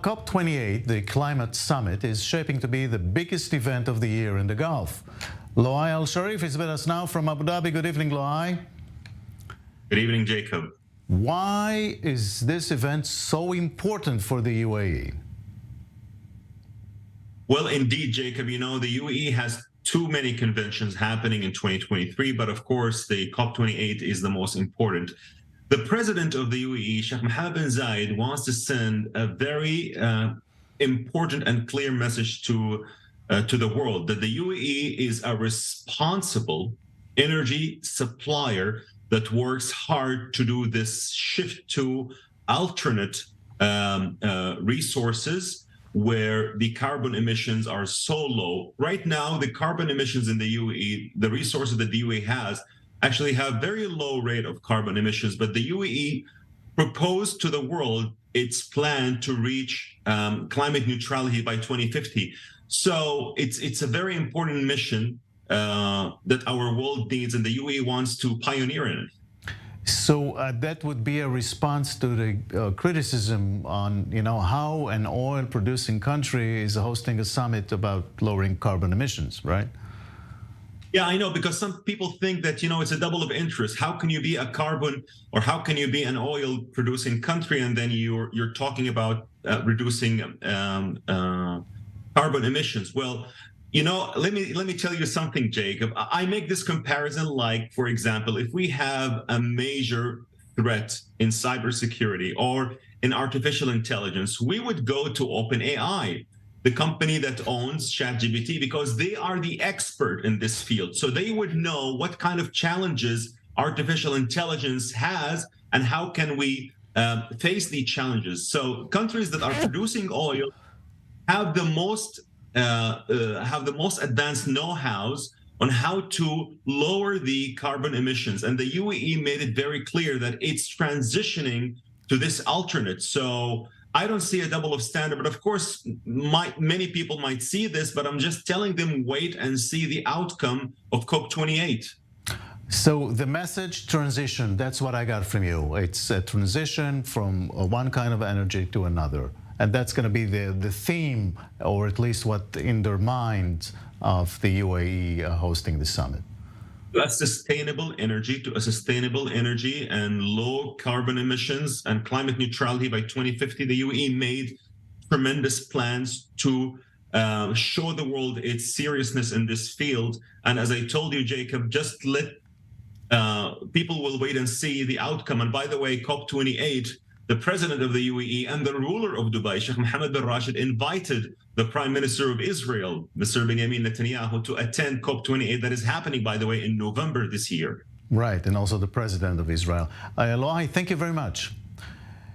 COP28, the climate summit, is shaping to be the biggest event of the year in the Gulf. Loai Al-Sharif is with us now from Abu Dhabi. Good evening, Loai. Good evening, Jacob. Why is this event so important for the UAE? Well, indeed, Jacob, you know, the UAE has too many conventions happening in 2023, but of course, the COP28 is the most important. The president of the UAE, Sheikh Mohammed bin Zayed, wants to send a very important and clear message to the world that the UAE is a responsible energy supplier that works hard to do this shift to alternate resources where the carbon emissions are so low. Right now, the carbon emissions in the UAE, the resources that the UAE has, actually have very low rate of carbon emissions, but the UAE proposed to the world its plan to reach climate neutrality by 2050. So it's a very important mission that our world needs, and the UAE wants to pioneer in it. So that would be a response to the criticism on, how an oil-producing country is hosting a summit about lowering carbon emissions, right? Yeah, I know, because some people think that, it's a double of interest. How can you be a carbon, or how can you be an oil producing country, and then you're talking about reducing carbon emissions? Well, let me tell you something, Jacob. I make this comparison like, for example, if we have a major threat in cybersecurity or in artificial intelligence, we would go to OpenAI, the company that owns ChatGPT, because they are the expert in this field. So they would know what kind of challenges artificial intelligence has and how can we face these challenges. So countries that are producing oil have the most advanced know-hows on how to lower the carbon emissions. And the UAE made it very clear that it's transitioning to this alternate. So I don't see a double of standard, but of course, many people might see this, but I'm just telling them, wait and see the outcome of COP28. So the message transition, that's what I got from you. It's a transition from one kind of energy to another. And that's going to be the theme, or at least what in their mind of the UAE hosting the summit. A sustainable energy and low carbon emissions and climate neutrality by 2050. The UAE made tremendous plans to show the world its seriousness in this field. And as I told you, Jacob, just let people will wait and see the outcome. And by the way, COP28, the president of the UAE and the ruler of Dubai, Sheikh Mohammed bin Rashid, invited the prime minister of Israel, Mr. Benjamin Netanyahu, to attend COP28 that is happening, by the way, in November this year. Right, and also the president of Israel. Loai, thank you very much.